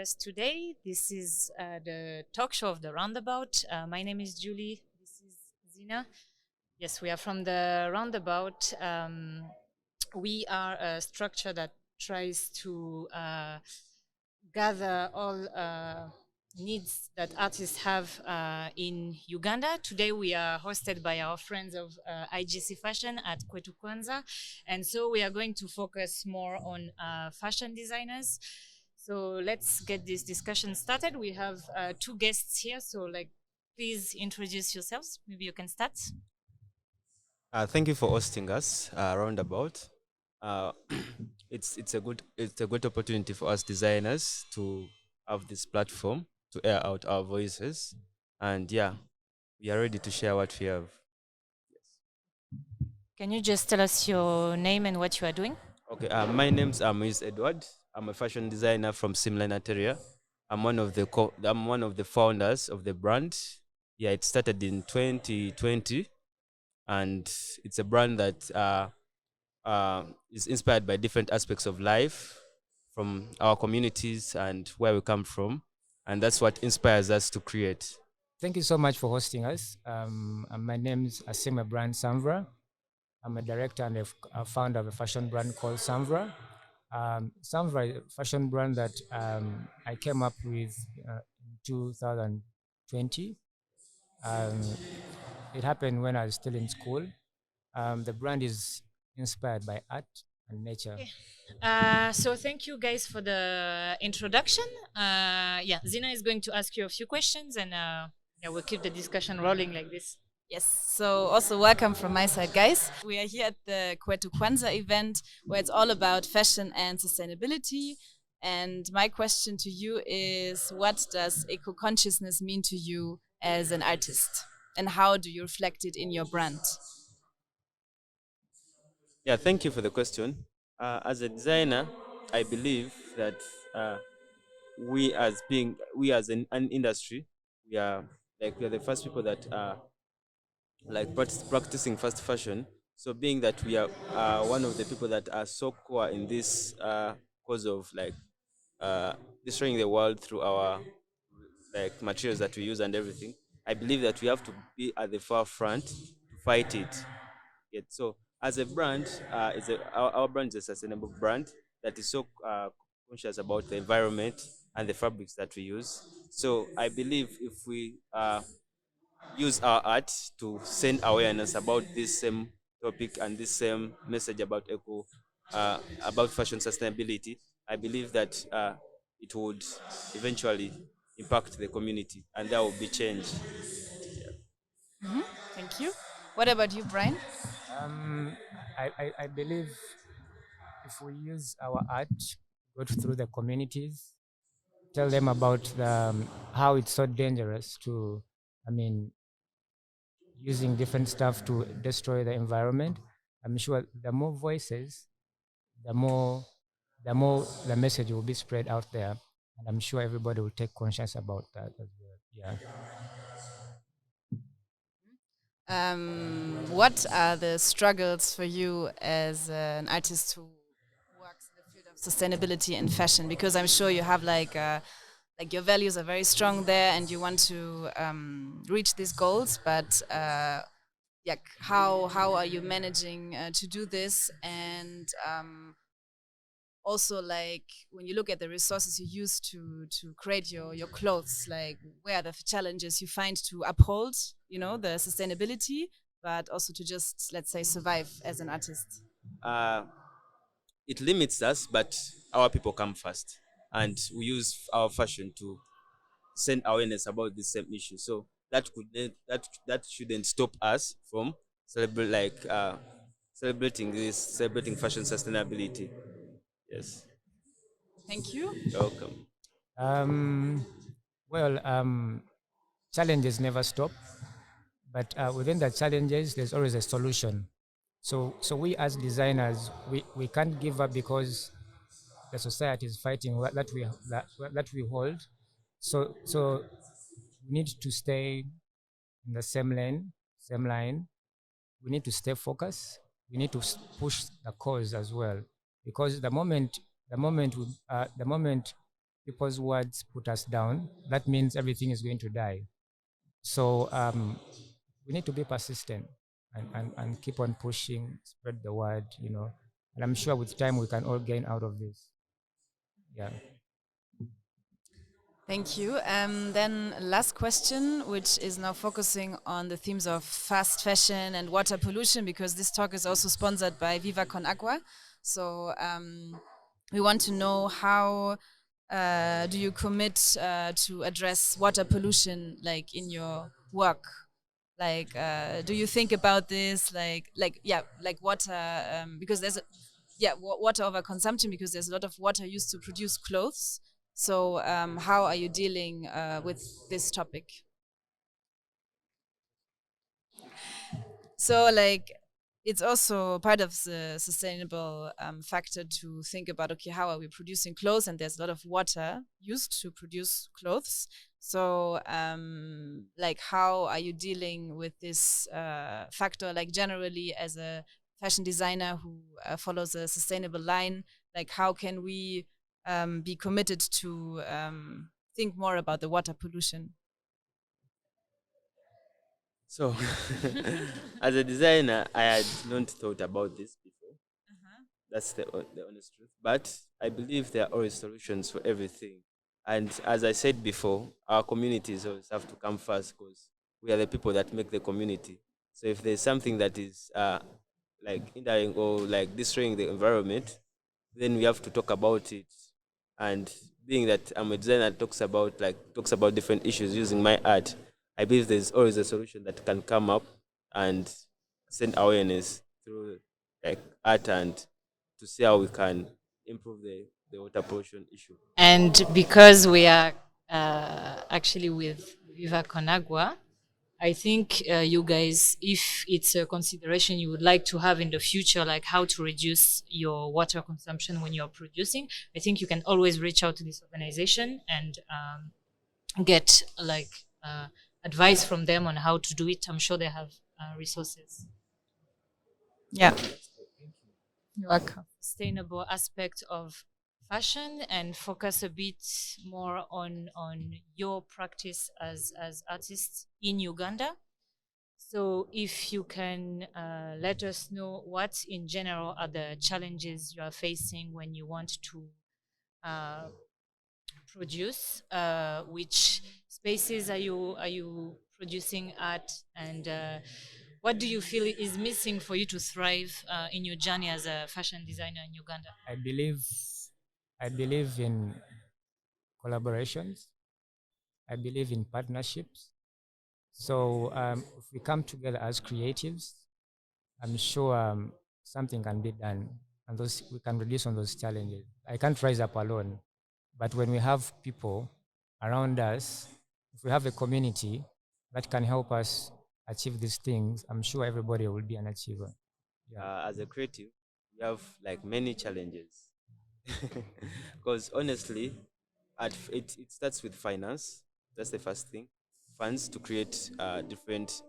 us today. This is the talk show of the Roundabout. My name is Julie. This is Sina. Yes, we are from the Roundabout. We are a structure that tries to gather all needs that artists have in Uganda. Today we are hosted by our friends of IGC Fashion at Kwetu Kwanza. And so we are going to focus more on fashion designers. So let's get this discussion started. We have two guests here. So please introduce yourselves. Maybe you can start. Thank you for hosting us, Roundabout. Uh, it's a good opportunity for us designers to have this platform to air out our voices, and yeah, we are ready to share what we have. Can you just tell us your name and what you are doing? Okay, my name's Muyuzi Edward. I'm a fashion designer from Seamline Atelier. I'm one of the founders of the brand. Yeah, it started in 2020, and it's a brand that is inspired by different aspects of life from our communities and where we come from. And that's what inspires us to create. Thank you so much for hosting us. My name is Brian Sanvura. I'm a director and a founder of a fashion brand called Sanvra. Sanvra is a fashion brand that I came up with in 2020. Um, it happened when I was still in school. The brand is inspired by art and nature. Okay. So thank you guys for the introduction. Yeah, Zina is going to ask you a few questions, and yeah, we'll keep the discussion rolling like this. Yes, so also welcome from my side, guys. We are here at the Kwetu Kwanza event where it's all about fashion and sustainability. And my question to you is, what does eco consciousness mean to you as an artist? And how do you reflect it in your brand? Yeah, thank you for the question. As a designer, I believe that uh, we as an industry, we are the first people that are practicing fast fashion. So being that we are one of the people that are so core in this cause of uh, destroying the world through our materials that we use and everything, I believe that we have to be at the forefront to fight it. Yet, so as a brand, our brand is a sustainable brand that is so conscious about the environment and the fabrics that we use. So I believe if we use our art to send awareness about this same topic and this same message about about fashion sustainability, I believe that it would eventually impact the community, and there will be change. Thank you. What about you, Brian? Um, I believe if we use our art, go through the communities, tell them about how it's so dangerous to, I mean, using different stuff to destroy the environment. I'm sure the more voices, the more, the message will be spread out there, and I'm sure everybody will take conscience about that as well. Yeah. What are the struggles for you as an artist who works in the field of sustainability and fashion? Because I'm sure you have like your values are very strong there, and you want to reach these goals. But yeah, how are you managing to do this? And also, like when you look at the resources you use to create your clothes, like where are the challenges you find to uphold, the sustainability, but also to just, let's say, survive as an artist? Uh, it limits us, but our people come first, and we use our fashion to send awareness about the same issue. So that shouldn't stop us from celebrating fashion sustainability. Yes, Thank you. you're welcome. Um, well, challenges never stop, but within the challenges, there's always a solution. So we as designers, we can't give up because the society is fighting that we hold. So we need to stay in the same line. We need to stay focused. We need to push the cause as well, because the moment people's words put us down, that means everything is going to die. So we need to be persistent and keep on pushing, spread the word, and I'm sure with time we can all gain out of this. Yeah. Thank you. Then last question, which is now focusing on the themes of fast fashion and water pollution, because this talk is also sponsored by Viva Con Agua. So we want to know how do you commit to address water pollution, like in your work? Like, do you think about this? Like water, because there's water overconsumption, because there's a lot of water used to produce clothes. So, how are you dealing with this topic? So, like, it's also part of the sustainable factor to think about, okay, how are we producing clothes? And there's a lot of water used to produce clothes. So, like, how are you dealing with this factor? Like, generally, as a fashion designer who follows a sustainable line, like, how can we be committed to think more about the water pollution? So, as a designer, I had not thought about this before. That's the honest truth. But I believe there are always solutions for everything. And as I said before, our communities always have to come first because we are the people that make the community. So if there's something that is like hindering or like destroying the environment, then we have to talk about it. And being that I'm a designer that talks about different issues using my art, I believe there's always a solution that can come up and send awareness through like art and to see how we can improve the water pollution issue. And because we are actually with Viva Conagua, I think you guys, if it's a consideration you would like to have in the future, like how to reduce your water consumption when you're producing, I think you can always reach out to this organization and get like advice from them on how to do it. I'm sure they have resources. Yeah. You're welcome. Sustainable aspect of fashion and focus a bit more on your practice as artists in Uganda. So if you can let us know what in general are the challenges you are facing when you want to uh, produce, which spaces are you producing at, and what do you feel is missing for you to thrive in your journey as a fashion designer in Uganda? I believe in collaborations. I believe in partnerships. So if we come together as creatives, I'm sure something can be done, and those we can reduce on those challenges. I can't rise up alone, but when we have people around us, if we have a community that can help us achieve these things, I'm sure everybody will be an achiever. Yeah. As a creative, we have like many challenges because honestly, it starts with finance. That's the first thing. Funds to create different,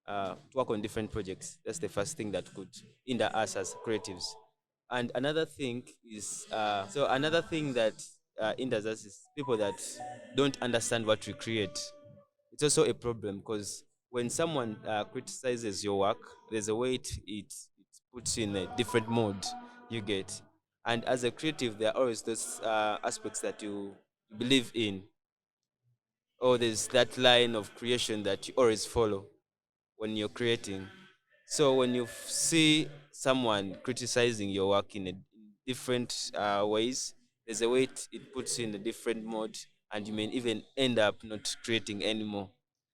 to work on different projects. That's the first thing that could hinder us as creatives. And another thing is, so another thing that hinders us is people that don't understand what we create. It's also a problem because when someone criticizes your work, there's a way it puts you in a different mode you get. And as a creative, there are always those aspects that you believe in, or there's that line of creation that you always follow when you're creating. So when you see someone criticizing your work in different ways, there's a way it puts you in a different mode, and you may even end up not creating anymore.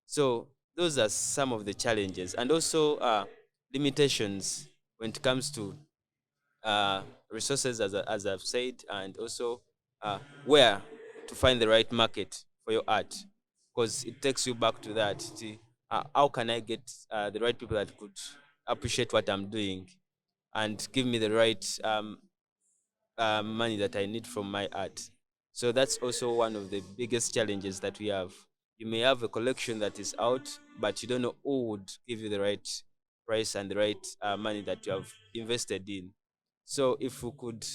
So those are some of the challenges, and also limitations when it comes to uh, resources, as I've said, and also where to find the right market for your art, because it takes you back to that. See, how can I get the right people that could appreciate what I'm doing and give me the right money that I need from my art. So that's also one of the biggest challenges that we have. You may have a collection that is out, but you don't know who would give you the right price and the right money that you have invested in. So if we could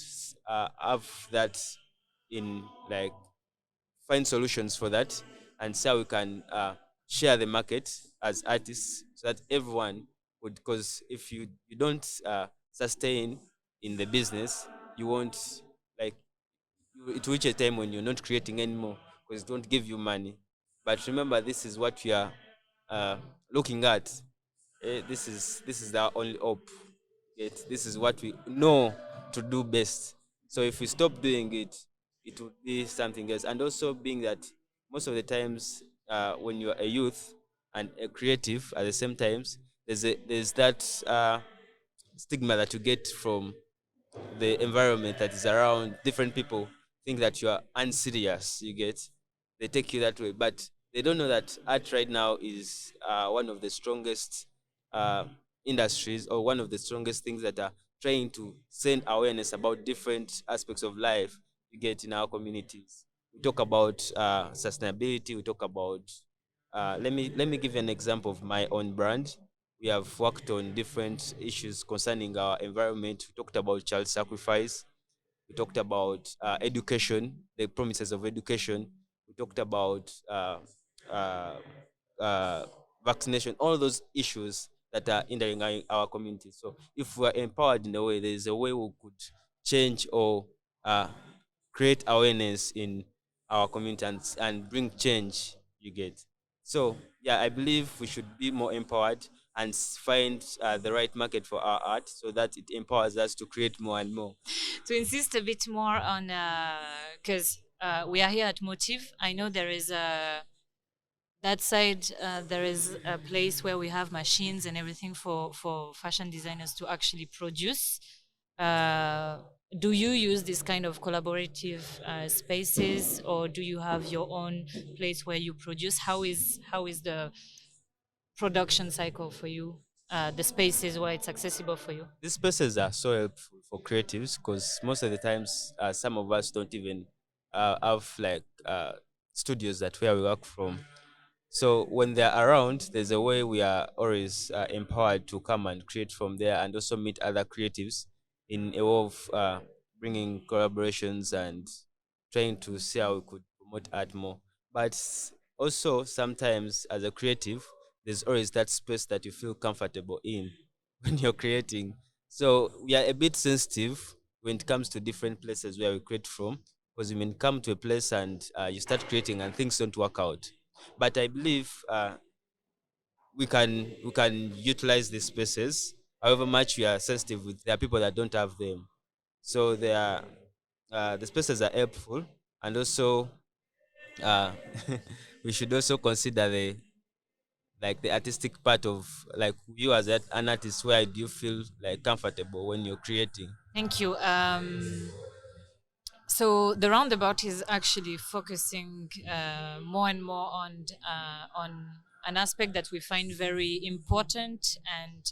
have that in like find solutions for that and see how we can share the market as artists so that everyone would, because if you don't sustain in the business, you won't, like, it will reach a time when you're not creating anymore because it won't give you money. But remember, this is what we are uh, looking at. This is our only hope. Yet this is what we know to do best. So if we stop doing it, it would be something else. And also being that most of the times when you are a youth and a creative at the same times, there's that stigma that you get from the environment that is around. Different people think that you are unserious. You get, they take you that way, but they don't know that art right now is one of the strongest uh, industries, or one of the strongest things that are trying to send awareness about different aspects of life you get in our communities. We talk about sustainability. We talk about let me give you an example of my own brand. We have worked on different issues concerning our environment. We talked about child sacrifice. We talked about education, the promises of education. We talked about uh, uh, vaccination, all those issues that are hindering our community. So if we are empowered in a way, there is a way we could change or uh, create awareness in our community and bring change, you get. So yeah, I believe we should be more empowered and find the right market for our art so that it empowers us to create more and more. To insist a bit more on, because we are here at MoTIV. I know there is a that side. There is a place where we have machines and everything for fashion designers to actually produce. Uh, do you use this kind of collaborative spaces, or do you have your own place where you produce? How is the production cycle for you? The spaces where it's accessible for you. These spaces are so helpful for creatives because most of the times some of us don't even have like studios that where we work from. So when they're around, there's a way we are always empowered to come and create from there and also meet other creatives in a way of bringing collaborations and trying to see how we could promote art more. But also sometimes as a creative, there's always that space that you feel comfortable in when you're creating. So we are a bit sensitive when it comes to different places where we create from, because you may come to a place and you start creating and things don't work out. But I believe we can utilize these spaces. However much we are sensitive with, there are people that don't have them. So they are the spaces are helpful, and also uh, we should also consider the artistic part of, like, you as an artist. Where do you feel like comfortable when you're creating? Thank you. So the roundabout is actually focusing more and more on an aspect that we find very important and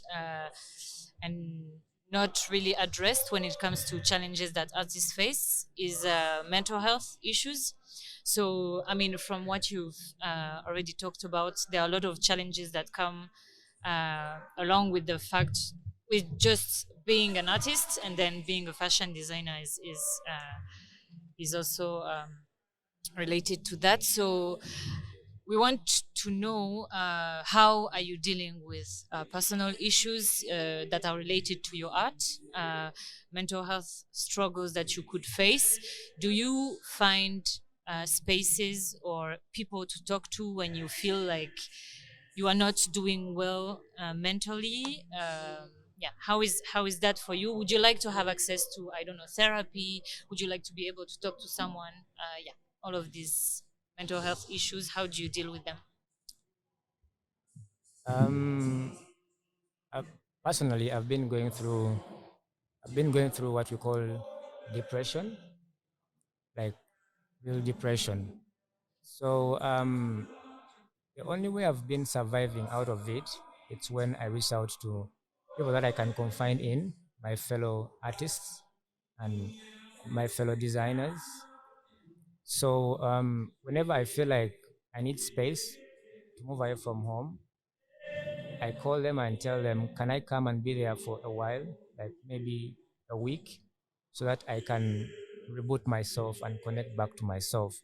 not really addressed when it comes to challenges that artists face is mental health issues. So I mean, from what you've already talked about, there are a lot of challenges that come along with the fact with just being an artist, and then being a fashion designer is also related to that. So we want to know how are you dealing with personal issues that are related to your art, mental health struggles that you could face. Do you find spaces or people to talk to when you feel like you are not doing well mentally? Yeah, how is that for you? Would you like to have access to, I don't know, therapy? Would you like to be able to talk to someone? Yeah, all of these mental health issues, how do you deal with them? Um, I, personally, I've been going through what you call depression, like real depression. So the only way I've been surviving out of it, it's when I reach out to people that I can confide in, my fellow artists and my fellow designers. So whenever I feel like I need space to move away from home, I call them and tell them, can I come and be there for a while, like maybe a week, so that I can reboot myself and connect back to myself.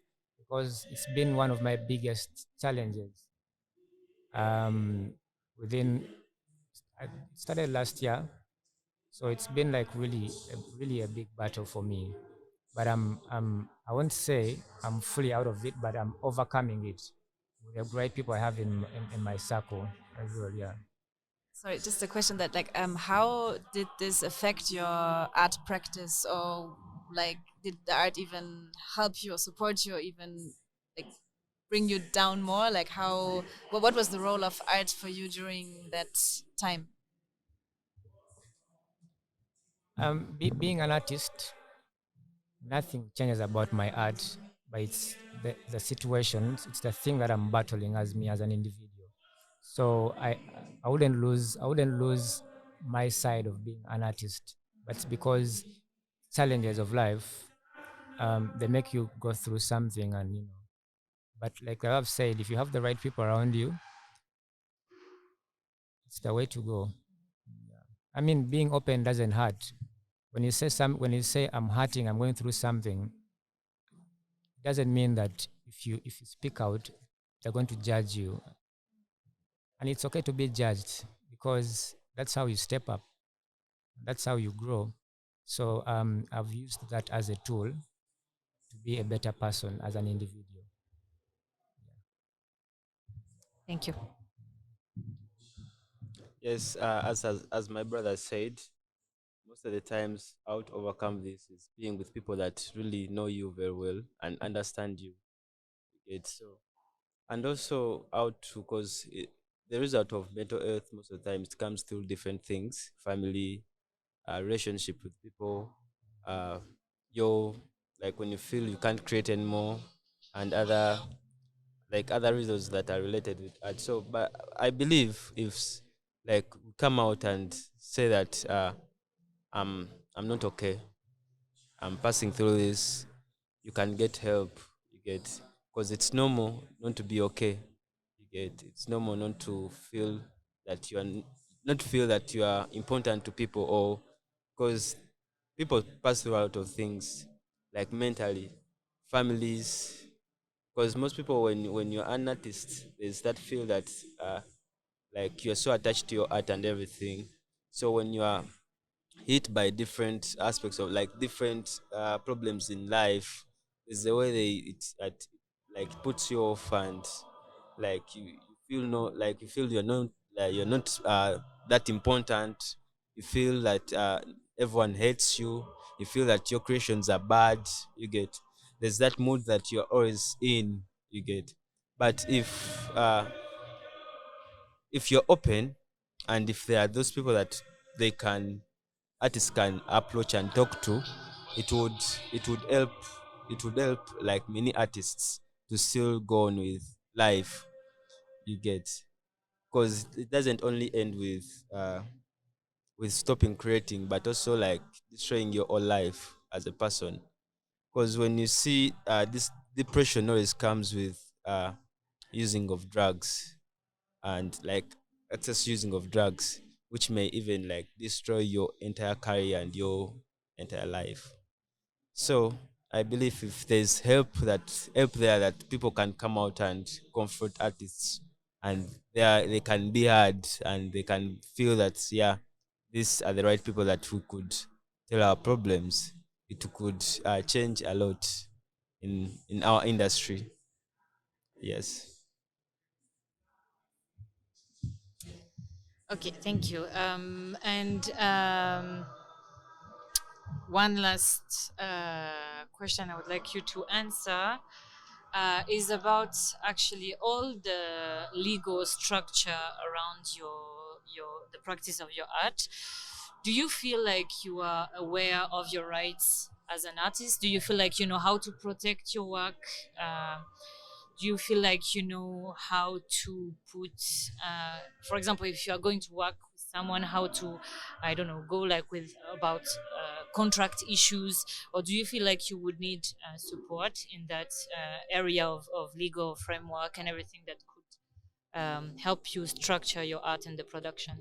because it's been one of my biggest challenges. Within, it started last year, so it's been like really a big battle for me. But I won't say I'm fully out of it, but I'm overcoming it with the great people I have in my circle as well. Yeah. Sorry, just a question that like how did this affect your art practice, or like did the art even help you or support you or even like bring you down more? Like how what was the role of art for you during that time? Being an artist, nothing changes about my art, but it's the situations, it's the thing that I'm battling as me as an individual. So I wouldn't lose my side of being an artist, but it's because challenges of life, they make you go through something, and but like I've said, if you have the right people around you, it's the way to go. I mean, being open doesn't hurt. When you say I'm hurting, I'm going through something, it doesn't mean that if you speak out, they're going to judge you. And it's okay to be judged, because that's how you step up. That's how you grow. So I've used that as a tool to be a better person as an individual. Thank you. Yes, as my brother said, most of the times how to overcome this is being with people that really know you very well and understand you. It's so, and also how to, because the result of mental health most of the time it comes through different things: family, relationship with people, uh, your, like when you feel you can't create anymore, and other, like other reasons that are related with art. So, but I believe if like we come out and say that I'm not okay, I'm passing through this, you can get help. You get, because it's normal not to be okay. You get, it's normal not to feel that you are not feel that you are important to people, or because people pass through a lot of things, like mentally, families. Because most people, when you're an artist, there's that feel that like you're so attached to your art and everything. So when you are hit by different aspects of like different problems in life, is the way it like puts you off, and like you feel no, like you feel you're not that important. You feel that everyone hates you. You feel that your creations are bad. You get, there's that mood that you're always in. You get, but if you're open, and if there are those people that they can artists can approach and talk to, it would it would help, it would help like many artists to still go on with life. You get, because it doesn't only end with stopping creating, but also like destroying your whole life as a person. Because when you see this depression always comes with using of drugs, and like excess using of drugs, which may even like destroy your entire career and your entire life. So I believe if there's help there, that people can come out and comfort artists, and they can be heard, and they can feel that, yeah, these are the right people that we could tell our problems. It could change a lot in our industry. Yes. Okay, thank you. And one last question I would like you to answer is about actually all the legal structure around your the practice of your art. Do you feel like you are aware of your rights as an artist? Do you feel like you know how to protect your work? Uh, do you feel like you know how to put, for example, if you are going to work with someone, how to, I don't know, go like with about contract issues, or do you feel like you would need support in that area of legal framework and everything that could help you structure your art and the production?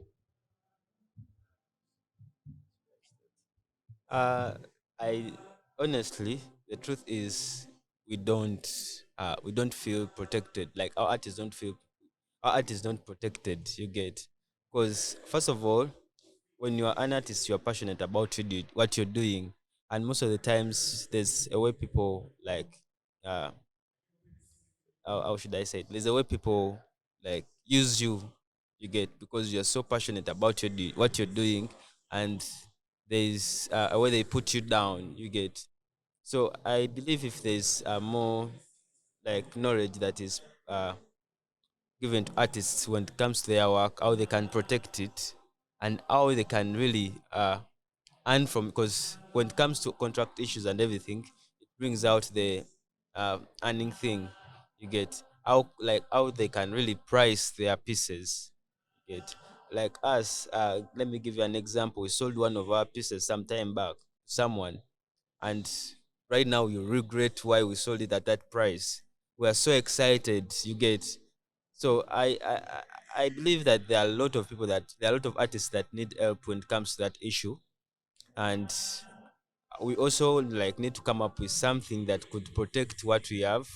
Uh, I honestly, the truth is, we don't we don't feel protected. Like our art is not protected. You get, because first of all, when you are an artist, you are passionate about what you're doing, and most of the times there's a way people like uh how should I say it? There's a way people like use you. You get, because you're so passionate about what you're doing, and there's a way they put you down. You get. So I believe if there's more like knowledge that is given to artists when it comes to their work, how they can protect it, and how they can really earn from. Because when it comes to contract issues and everything, it brings out the earning thing. You get, how they can really price their pieces. You get, like us. Let me give you an example. We sold one of our pieces some time back to someone, and right now you regret why we sold it at that price. We are so excited. You get. So I believe that there are a lot of artists that need help when it comes to that issue, and we also like need to come up with something that could protect what we have,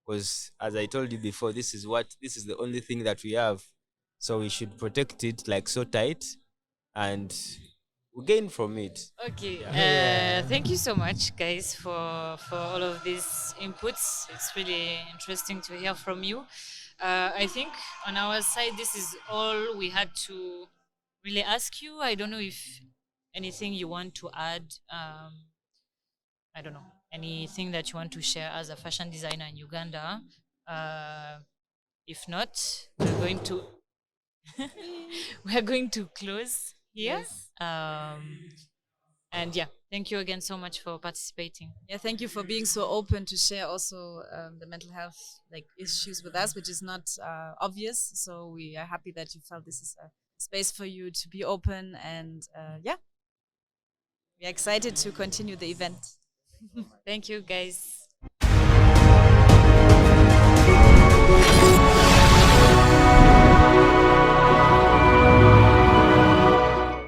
because as I told you before, this is the only thing that we have, so we should protect it like so tight, and we gain from it. Okay. Yeah. Thank you so much, guys, for all of these inputs. It's really interesting to hear from you. I think on our side, this is all we had to really ask you. I don't know if anything you want to add. I don't know, anything that you want to share as a fashion designer in Uganda. If not, we're going to close here. Yes. And yeah, thank you again so much for participating. Yeah, thank you for being so open to share also the mental health like issues with us, which is not obvious. So we are happy that you felt this is a space for you to be open, and yeah, we're excited to continue the event. Thank you, guys.